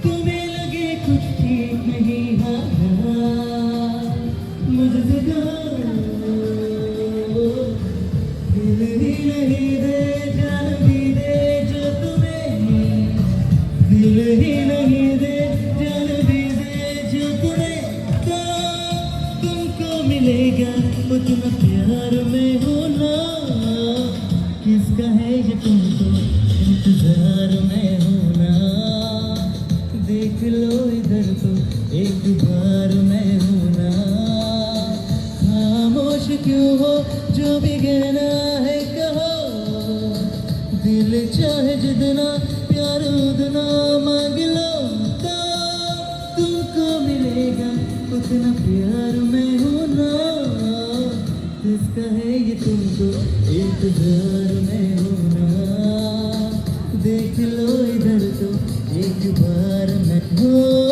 तुम्हें लगे कुछ ठीक नहीं हाँ मुझसे दिल ही नहीं दे जान भी दे जो तुम्हें दिल ही नहीं दे जान भी दे जो तुम्हें तो तुमको मिलेगा उतना प्यार में होना किसका है ये तुमको इंतजार में होना देख लो इधर तो एक बार में होना खामोश क्यों हो जो भी कहना है कहो दिल चाहे जितना प्यार उतना मांग लो तो तुमको मिलेगा उतना प्यार में होना किसका है ये तुमको इंतजार में होना देख लो इधर तो एक बार में हो